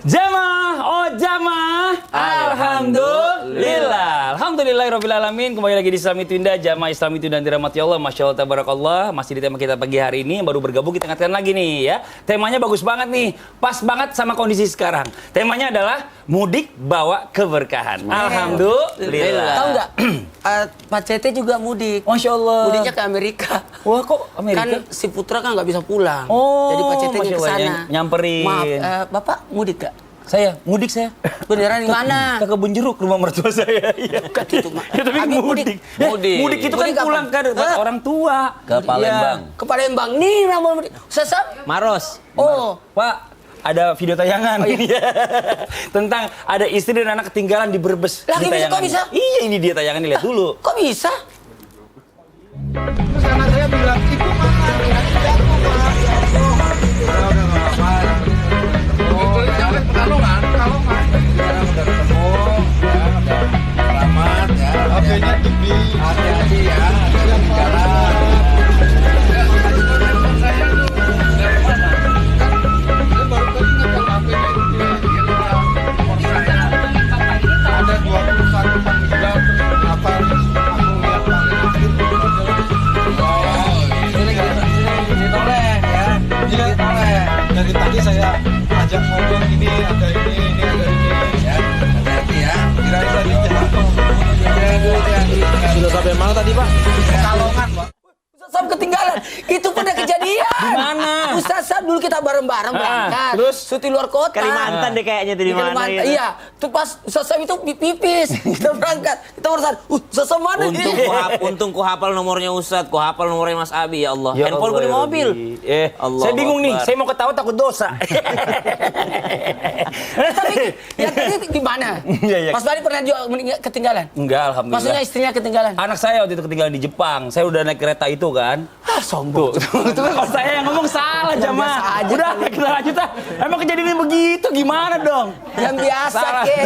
Jamaah, oh jamaah, alhamdulillah. Alhamdulillahirabbil alamin. Kembali lagi di Islam Itu Indah, jamaah Islam Itu dan dirahmati Allah. Masya Allah, tabarakallah. Masih di tema kita pagi hari ini, baru bergabung kita ingatkan lagi nih ya. Temanya bagus banget nih, pas banget sama kondisi sekarang. Temanya adalah mudik bawa keberkahan. Alhamdulillah. Tahu nggak? Pak Cete juga mudik. Masya Allah. Mudiknya ke Amerika. Wah, kok Amerika? Kan si Putra kan nggak bisa pulang. Oh, jadi Pak Cete Masya ke Allah, sana. nyamperin. Maaf, Bapak mudik gak? Saya mudik saya. Beneran di mana? Ke Kebun Jeruk, rumah mertua saya. Iya. Bukan itu, Mak. Ya, tapi Abi mudik. mudik. Mudik itu kan Mudik pulang kapan? ke orang tua. Ke Palembang. Ya. Ke Palembang. Nih nama mudik. Sesam? Maros. Oh. Pak, ada video tayangan. Oh, iya. Tentang ada istri dan anak ketinggalan di Brebes. Lagi Ini bisa, kok tayangannya. bisa? Iya, ini dia tayangannya, lihat dulu. Kok bisa? Terus anak saya bilang, itu mana? Jatuh, Pak. Ya udah nggak apa-apa. Oh, jangan Pekalongan. Sekarang udah ketemu, ya, udah selamat, ya. HP-nya tinggi. Hati-hati ya, hati-hati di jalan. Saya itu dari mana? Saya baru tadi ngecek HP-nya itu saya ada 21 panggilan, apa? Aku lihat Sini toleh ya. Sini toleh. Dari tadi saya ajak ngobrol ini ada ini ada ini ya. Hati-hati ya. Kirain tadi jalan tol. Sudah sampai mana tadi Pak? Pekalongan Pak. Sam ketinggalan. Itu pernah kejadian. Di mana? Ustaz Sam dulu kita bareng-bareng berangkat. terus? Syuting luar kota. Kalimantan deh kayaknya tuh di mana Kalimantan, gitu. iya. Tuh pas Ustaz Sam itu pipis. Kita berangkat. Kita urusan. Ustaz Sam mana nih? Untung ku hafal nomornya Ustadz, ku hafal nomornya Mas Abi, ya Allah. Ya Handphone Allah, ku di ya mobil. Rabbi. Allah Saya bingung nih, Akbar. saya mau ketawa takut dosa. Tapi yang tadi gimana? Iya, iya. Mas Bali pernah juga ketinggalan? Enggak, alhamdulillah. Maksudnya istrinya ketinggalan? Anak saya waktu itu ketinggalan di Jepang. Saya udah naik kereta itu kan. Ah, sombong. Itu kan kalau saya yang ngomong salah, Yang Jamaah. biasa aja Udah, kali. kita lanjut ah. Emang kejadiannya begitu, gimana dong? Yang biasa, Salah. Ke.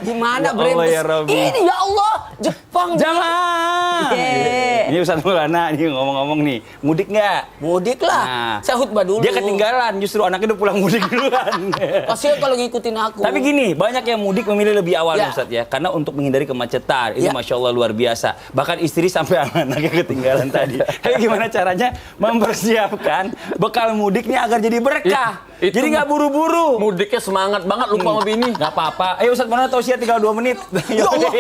Gimana, Ya Allah, ya Rabbi. Ini, ya Allah, Jepang. Jamaah. Iya. Ini Ustaz Maulana nih ngomong-ngomong nih. Mudik nggak? Mudik lah. Nah. Saya khutbah dulu. Dia ketinggalan, justru anaknya udah pulang mudik duluan. Kasihan kalau ngikutin aku. Tapi gini, banyak yang mudik memilih lebih awal Ya. Ustaz ya. Karena untuk menghindari kemacetan. Ini Ya. Masya Allah luar biasa. Bahkan istri sampai anaknya ketinggalan tadi. Tapi gimana caranya mempersiapkan bekal mudiknya agar jadi berkah. Itu Jadi nggak buru-buru. Mudiknya semangat banget, lupa sama bini. Nggak apa-apa. Ayo Ustaz Maulana tausiah tinggal 2 menit. Ya Allah.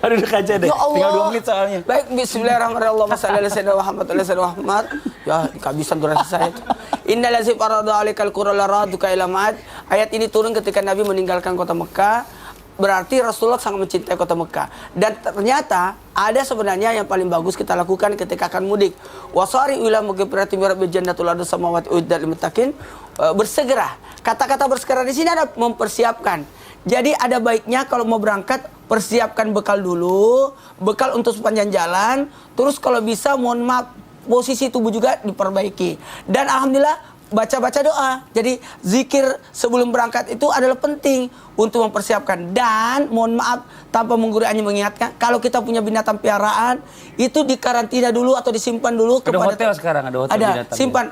Aduh duduk aja deh. Ya Allah. Tinggal 2 menit soalnya. Baik, bismillahirrahmanirrahim. Allahumma shalli ala sayyidina Muhammad wa ala sayyidina Muhammad. Ya, kehabisan durasi saya itu. Innal ladzi farada 'alaikal qur'ana laraduka ila ma'ad. Ayat ini turun ketika Nabi meninggalkan kota Mekah. Berarti Rasulullah sangat mencintai kota Mekah. Dan ternyata ada sebenarnya yang paling bagus kita lakukan ketika akan mudik. Wasari ila maghfiratin min rabbil jannatul ardu samawati uiddat lil muttaqin. Bersegera. Kata-kata bersegera di sini ada mempersiapkan. Jadi ada baiknya kalau mau berangkat persiapkan bekal dulu, bekal untuk sepanjang jalan. Terus kalau bisa mohon maaf posisi tubuh juga diperbaiki. Dan alhamdulillah baca-baca doa. Jadi zikir sebelum berangkat itu adalah penting untuk mempersiapkan. Dan mohon maaf tanpa menggurui hanya mengingatkan, kalau kita punya binatang piaraan itu dikarantina dulu atau disimpan dulu Ada hotel sekarang, ada hotel binatang. simpan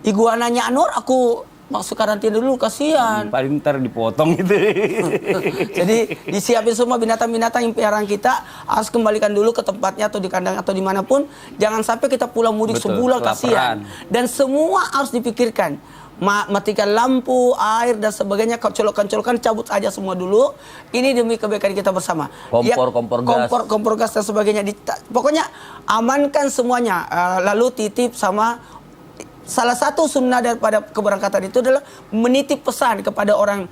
iguananya Anwar aku masuk karantina dulu, kasihan. Paling ntar dipotong gitu. Jadi disiapin semua binatang-binatang yang piaraan kita harus kembalikan dulu ke tempatnya atau di kandang atau dimanapun. Jangan sampai kita pulang mudik Betul, sebulan, kelaparan. kasihan. Dan semua harus dipikirkan. Matikan lampu, air dan sebagainya, colokan-colokan cabut aja semua dulu. Ini demi kebaikan kita bersama. Kompor gas. Kompor gas dan sebagainya. Pokoknya amankan semuanya. Lalu titip sama. Salah satu sunnah daripada keberangkatan itu adalah menitip pesan kepada orang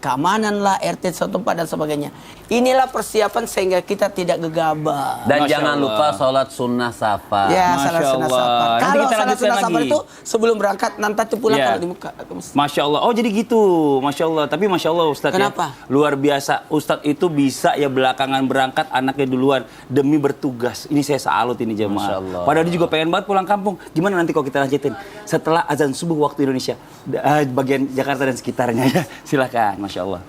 keamanan lah, RT setempat dan sebagainya. Inilah persiapan sehingga kita tidak gegabah. Dan Masya jangan Allah. lupa sholat sunnah safar. Ya, Masya salah sunnah Allah. safar. Nanti Kalau kita salah lanjutkan sunnah safar lagi. itu sebelum berangkat, nanti pulang Ya. kalau di muka. Masya Allah. Oh jadi gitu. Masya Allah. Tapi Masya Allah Ustadz Kenapa? ya. Luar biasa. Ustadz itu bisa ya belakangan berangkat, anaknya duluan. Demi bertugas. Ini saya salut ini Masya jemaah. Allah. Padahal dia juga pengen banget pulang kampung. Gimana nanti kalau kita lanjutin? Setelah azan subuh waktu Indonesia. Bagian Jakarta dan sekitarnya ya. Silakan. Masya Allah.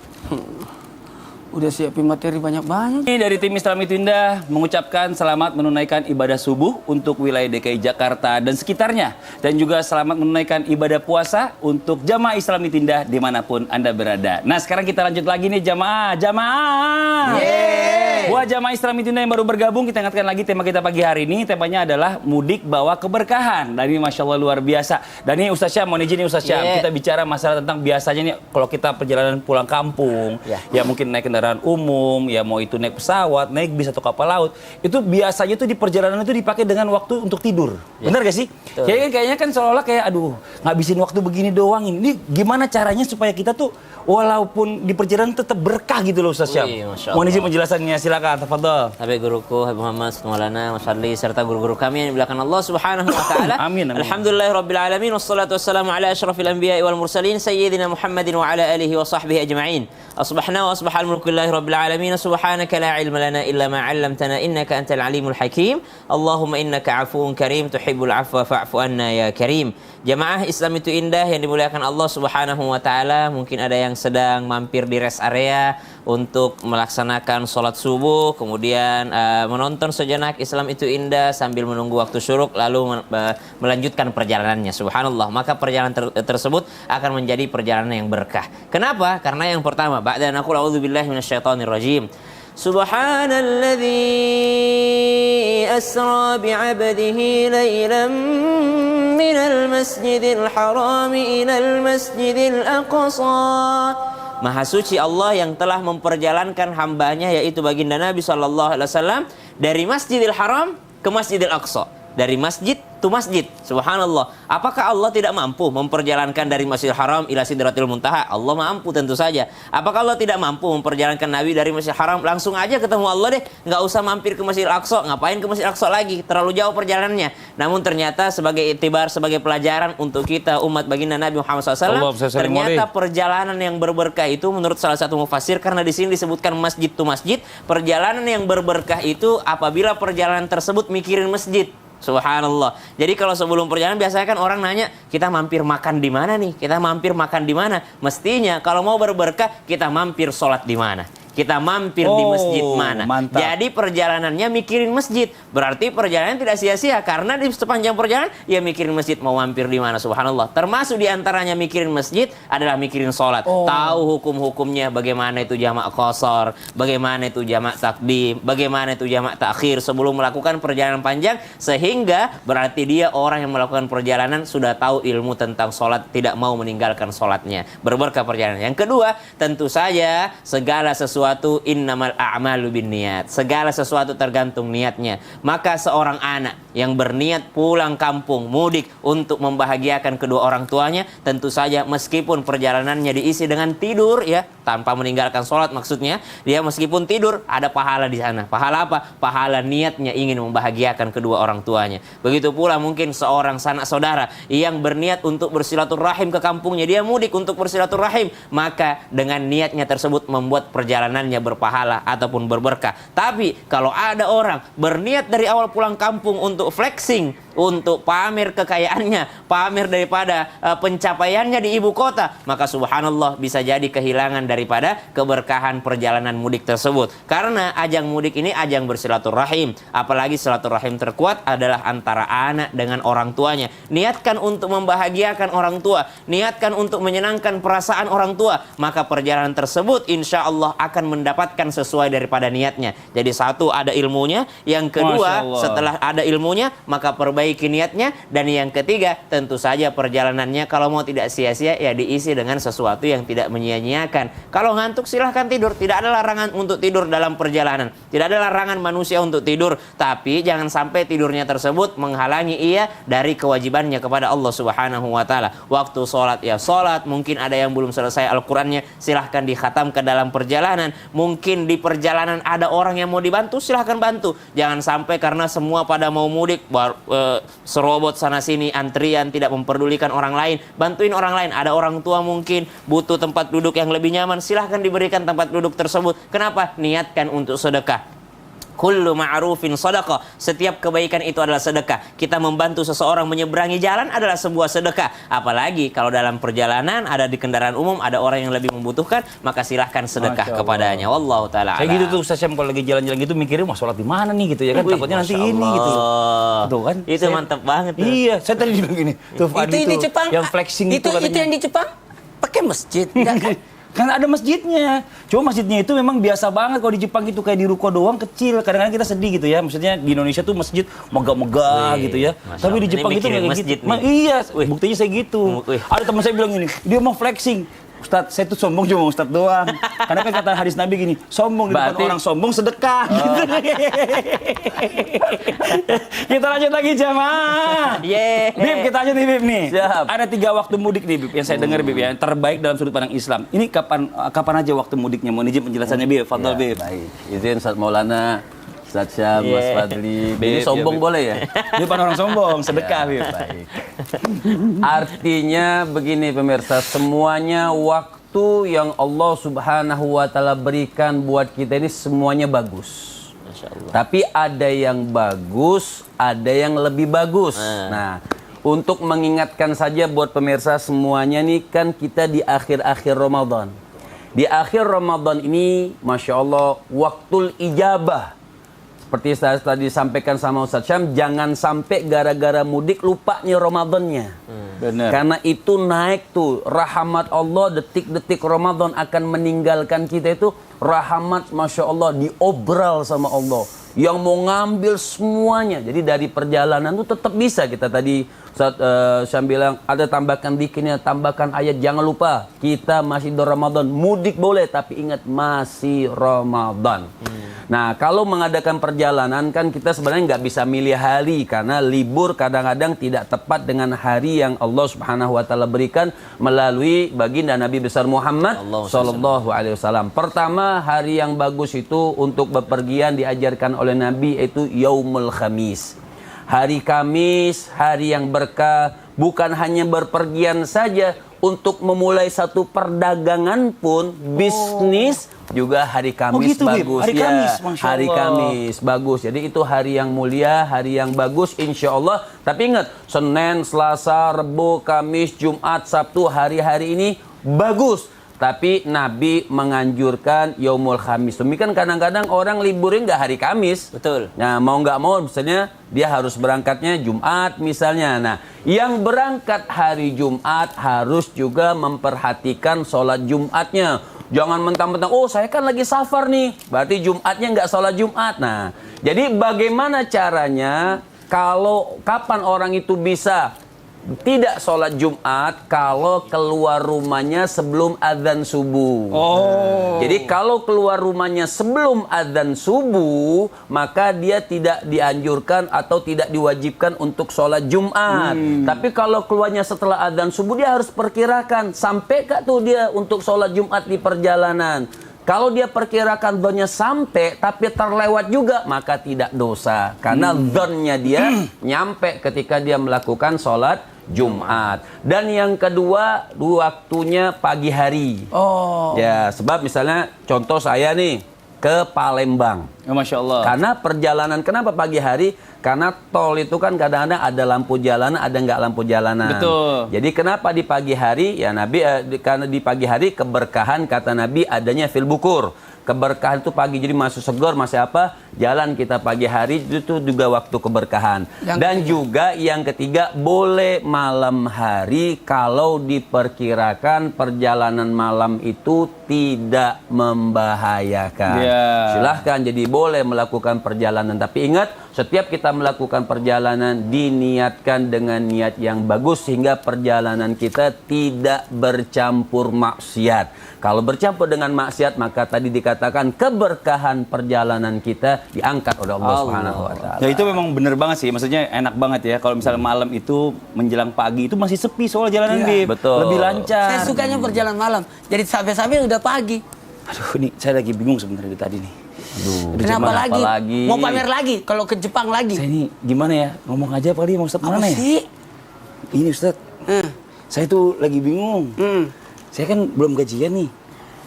Udah siapin materi banyak-banyak. Ini dari tim Islam Itu Indah mengucapkan selamat menunaikan ibadah subuh untuk wilayah DKI Jakarta dan sekitarnya. Dan juga selamat menunaikan ibadah puasa untuk jamaah Islam Itu Indah dimanapun Anda berada. Nah sekarang kita lanjut lagi nih jamaah. Buat jamaah Islam Itu Indah yang baru bergabung, kita ingatkan lagi tema kita pagi hari ini. Temanya adalah mudik bawa keberkahan. Dan ini Masya Allah luar biasa. Dan ini Ustaz Syam, mohon izin nih Ustaz Syam. Kita bicara masalah tentang biasanya nih kalau kita perjalanan pulang kampung. Ya mungkin naik kendaraan umum, ya mau itu naik pesawat, naik bis atau kapal laut, itu biasanya tuh di perjalanan itu dipakai dengan waktu untuk tidur. Benar gak sih? Kayaknya kan seolah-olah kayak aduh ngabisin waktu begini doang ini. Gimana caranya supaya kita tuh walaupun di perjalanan tetap berkah gitu loh Ustaz Syam. Mohon izin penjelasannya, silakan tafadhol. Sampai guruku Habib Muhammad Maulana Masyalli serta guru-guru kami yang dimuliakan Allah Subhanahu wa taala. Amin. Alhamdulillahirabbil alamin wassalatu wassalamu ala asyrafil anbiya'i wal mursalin sayyidina Muhammadin wa ala alihi wa sahbihi ajma'in. Asbahna wa asbahal mulku lillahi rabbil alamin subhanaka la ilma lana illa ma 'allamtana innaka antal alimul hakim. Allahumma innaka 'afuwun karim tuhibbul 'afwa fa'fu anna ya karim. Jamaah Islam Itu Indah yang dimuliakan Allah Subhanahu wa taala, mungkin ada yang sedang mampir di rest area untuk melaksanakan sholat subuh, kemudian menonton sejenak Islam Itu Indah sambil menunggu waktu syuruk, lalu melanjutkan perjalanannya. Subhanallah, maka perjalanan tersebut akan menjadi perjalanan yang berkah. Kenapa? Karena yang pertama, ba'da an aqul a'udzubillahi minasyaitonir rajim. Subhanalladzi asra bi'abdihi laylan minal masjidil harami ilal masjidil aqsa. Maha suci Allah yang telah memperjalankan hambanya, yaitu baginda Nabi SAW, dari Masjidil Haram ke Masjidil Aqsa. Dari masjid ke masjid. Subhanallah. Apakah Allah tidak mampu memperjalankan dari Masjidil Haram ila Sidratil Muntaha? Allah mampu tentu saja. Apakah Allah tidak mampu memperjalankan Nabi dari Masjidil Haram langsung aja ketemu Allah deh, nggak usah mampir ke Masjidil Aqsa? Ngapain ke Masjidil Aqsa lagi? Terlalu jauh perjalanannya. Namun ternyata sebagai iktibar, sebagai pelajaran untuk kita umat baginda Nabi Muhammad SAW, ternyata perjalanan yang berberkah itu menurut salah satu mufassir, karena di sini disebutkan masjid to masjid, perjalanan yang berberkah itu apabila perjalanan tersebut mikirin masjid. Subhanallah. Jadi kalau sebelum perjalanan biasanya kan orang nanya, kita mampir makan di mana nih? Kita mampir makan di mana? Mestinya kalau mau berberkah, kita mampir sholat di mana? Kita mampir di masjid mana? Mantap. Jadi perjalanannya mikirin masjid. Berarti perjalanan tidak sia-sia, karena di sepanjang perjalanan ya mikirin masjid, mau mampir di mana. Subhanallah. Termasuk diantaranya mikirin masjid adalah mikirin sholat. Tahu hukum-hukumnya, bagaimana itu jamak qashar, bagaimana itu jamak takdim, bagaimana itu jamak takhir sebelum melakukan perjalanan panjang, sehingga berarti dia orang yang melakukan perjalanan sudah tahu ilmu tentang sholat, tidak mau meninggalkan sholatnya. Berberkah perjalanan. Yang kedua, tentu saja segala sesuatu innamal a'malu binniyat. Segala sesuatu tergantung niatnya. Maka seorang anak yang berniat pulang kampung, mudik untuk membahagiakan kedua orang tuanya, tentu saja meskipun perjalanannya diisi dengan tidur, ya, tanpa meninggalkan sholat maksudnya, dia meskipun tidur ada pahala di sana. Pahala apa? Pahala niatnya ingin membahagiakan kedua orang tuanya. Begitu pula mungkin seorang sanak saudara yang berniat untuk bersilaturahim ke kampungnya, dia mudik untuk bersilaturahim, maka dengan niatnya tersebut membuat perjalanannya berpahala ataupun berberkah. Tapi kalau ada orang berniat dari awal pulang kampung untuk flexing, untuk pamer kekayaannya, pamer daripada pencapaiannya di ibu kota, maka subhanallah bisa jadi kehilangan daripada keberkahan perjalanan mudik tersebut. Karena ajang mudik ini ajang bersilaturahim, apalagi silaturahim terkuat adalah antara anak dengan orang tuanya. Niatkan untuk membahagiakan orang tua, niatkan untuk menyenangkan perasaan orang tua, maka perjalanan tersebut insya Allah akan mendapatkan sesuai daripada niatnya. Jadi satu, ada ilmunya. Yang kedua, setelah ada ilmunya, maka perbaiki niatnya. Dan yang ketiga, tentu saja perjalanannya kalau mau tidak sia-sia, ya diisi dengan sesuatu yang tidak menyia-nyiakan. Kalau ngantuk silahkan tidur. Tidak ada larangan untuk tidur dalam perjalanan. Tidak ada larangan manusia untuk tidur. Tapi jangan sampai tidurnya tersebut menghalangi ia dari kewajibannya kepada Allah Subhanahu wa Ta'ala. Waktu sholat ya sholat. Mungkin ada yang belum selesai Al-Qurannya, silahkan dikhatamkan dalam perjalanan. Mungkin di perjalanan ada orang yang mau dibantu, silahkan bantu. Jangan sampai karena semua pada mau mudik, serobot sana sini, antrian, tidak memperdulikan orang lain. Bantuin orang lain. Ada orang tua mungkin butuh tempat duduk yang lebih nyaman, silahkan diberikan tempat duduk tersebut. Kenapa? Niatkan untuk sedekah. Kullu ma'rufin sadaqah. Setiap kebaikan itu adalah sedekah. Kita membantu seseorang menyeberangi jalan adalah sebuah sedekah. Apalagi kalau dalam perjalanan ada di kendaraan umum ada orang yang lebih membutuhkan, maka silahkan sedekah kepadanya. Wallahu taala. Kayak gitu tuh saya kalau lagi jalan-jalan gitu mikirin mau sholat di mana nih gitu ya kan, takutnya nanti ini gitu. Tuh kan. Itu mantap banget tuh. Iya, saya tadi bilang gini. Tuh Itu Fadi di tuh, Jepang. yang flexing itu Itu yang di Jepang pakai masjid, enggak kan? Kan ada masjidnya. Cuma masjidnya itu memang biasa banget kalau di Jepang itu kayak di ruko doang kecil. Kadang-kadang kita sedih gitu ya. Maksudnya di Indonesia tuh masjid megah-megah gitu ya. Masya Tapi di Allah. Jepang Ini itu mikirin kayak masjid gitu. nih. Iya, buktinya saya gitu. Wih. Ada teman saya bilang gini, dia mau flexing. Ustadz, saya tuh sombong cuma Ustadz doang. Karena kan kata hadis Nabi gini, sombong di depan Berarti- orang sombong sedekah. Gitu. Kita lanjut lagi jamaah. Yeay. Bib, kita lanjut nih Bib nih. Siap. Ada 3 waktu mudik nih Bib yang saya dengar Bib ya, yang terbaik dalam sudut pandang Islam. Ini kapan aja waktu mudiknya? Mohon izin penjelasannya Bib. Fadhal Ya, Bib. baik. Izin Ustaz Maulana, Ustaz Syam, Mas Fadli. Ini Bib, sombong ya, Bib. boleh ya? Di depan orang sombong, sedekah Bib. Baik. Artinya begini pemirsa, semuanya waktu yang Allah Subhanahu wa taala berikan buat kita ini semuanya bagus. Masya Allah. Tapi ada yang bagus, ada yang lebih bagus. Nah, untuk mengingatkan saja buat pemirsa semuanya nih kan kita di akhir-akhir Ramadan. Di akhir Ramadan ini, Masya Allah, waktul ijabah. Seperti saya tadi sampaikan sama Ustaz Syam, jangan sampai gara-gara mudik lupanya Ramadannya. Benar. Karena itu naik tuh rahmat Allah, detik-detik Ramadan akan meninggalkan kita itu rahmat Masya Allah diobral sama Allah. Yang mau ngambil semuanya. Jadi dari perjalanan tuh tetap bisa kita tadi saat Syam bilang ada tambahkan dikitnya, tambahkan ayat, jangan lupa kita masih di Ramadan. Mudik boleh tapi ingat masih Ramadan. Nah, kalau mengadakan perjalanan kan kita sebenarnya nggak bisa milih hari karena libur kadang-kadang tidak tepat dengan hari yang Allah Subhanahu wa taala berikan melalui baginda Nabi besar Muhammad sallallahu alaihi wasallam. Pertama, hari yang bagus itu untuk bepergian diajarkan oleh Nabi itu Yaumul Khamis. Hari Kamis, hari yang berkah, bukan hanya berpergian saja, untuk memulai satu perdagangan pun, bisnis juga hari Kamis gitu, Bib? bagus. Hari Ya, Kamis, Masya hari Allah. Kamis bagus. Jadi itu hari yang mulia, hari yang bagus insya Allah. Tapi ingat, Senin, Selasa, Rabu, Kamis, Jumat, Sabtu, hari-hari ini bagus. Tapi Nabi menganjurkan Yaumul Khamis. Demikian kadang-kadang orang liburin nggak hari Kamis. Betul. Nah, mau nggak mau misalnya dia harus berangkatnya Jumat misalnya. Nah, yang berangkat hari Jumat harus juga memperhatikan sholat Jumatnya. Jangan mentang-mentang, oh saya kan lagi safar nih, berarti Jumatnya nggak sholat Jumat. Nah, jadi bagaimana caranya kalau kapan orang itu bisa tidak sholat Jumat kalau keluar rumahnya sebelum adzan subuh. Oh. Jadi kalau keluar rumahnya sebelum adzan subuh, maka dia tidak dianjurkan atau tidak diwajibkan untuk sholat Jumat. Tapi kalau keluarnya setelah adzan subuh, dia harus perkirakan sampai gak tuh dia untuk sholat Jumat di perjalanan. Kalau dia perkirakan dzonnya sampai tapi terlewat juga, maka tidak dosa. Karena dzonnya dia nyampe ketika dia melakukan sholat Jumat. Dan yang kedua, waktunya pagi hari. Oh. Ya, sebab misalnya contoh saya nih ke Palembang. Ya, Masya Allah. Karena perjalanan, kenapa pagi hari? Karena tol itu kan kadang-kadang ada lampu jalanan, ada nggak lampu jalanan. Betul. Jadi kenapa di pagi hari? Ya Nabi, karena di pagi hari keberkahan kata Nabi adanya fil bukur. Keberkahan itu pagi, jadi masuk segar, masih apa? Jalan kita pagi hari itu juga waktu keberkahan. Dan juga yang ketiga, boleh malam hari kalau diperkirakan perjalanan malam itu tidak membahayakan. Ya. Silahkan, jadi boleh melakukan perjalanan. Tapi ingat, setiap kita melakukan perjalanan diniatkan dengan niat yang bagus sehingga perjalanan kita tidak bercampur maksiat. Kalau bercampur dengan maksiat, maka tadi dikatakan keberkahan perjalanan kita diangkat oleh Allah Subhanahu wa taala. Ya itu memang bener banget sih, maksudnya enak banget ya kalau misalnya malam itu menjelang pagi itu masih sepi soal jalanan Bib. Betul. Lebih lancar. Saya sukanya perjalanan malam. Jadi sampai-sampai udah pagi. Aduh, ini saya lagi bingung sebenarnya dari tadi nih. Kenapa Jemaah lagi? apalagi? Mau pamer lagi? Kalau ke Jepang lagi? Saya ini gimana ya? Ngomong aja kali mau Ustadz Apa mana ya? sih? Ini Ustadz, saya tuh lagi bingung. Saya kan belum gajian nih.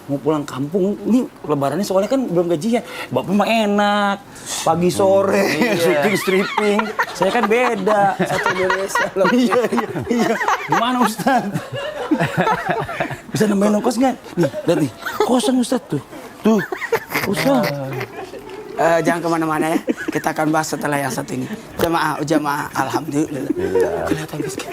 mau pulang kampung. Nih lebarannya soalnya kan belum gajian. Bapak mah enak, pagi sore syuting stripping. Saya kan beda. Satu Indonesia loh. Iya. Gimana Ustaz? Bisa nambahin ongkos nggak? Nih, lihat nih. Kosong Ustaz tuh. Tuh, kosong. Jangan kemana-mana ya. Kita akan bahas setelah yang satu ini. Jamaah, alhamdulillah. Kelihatan miskin.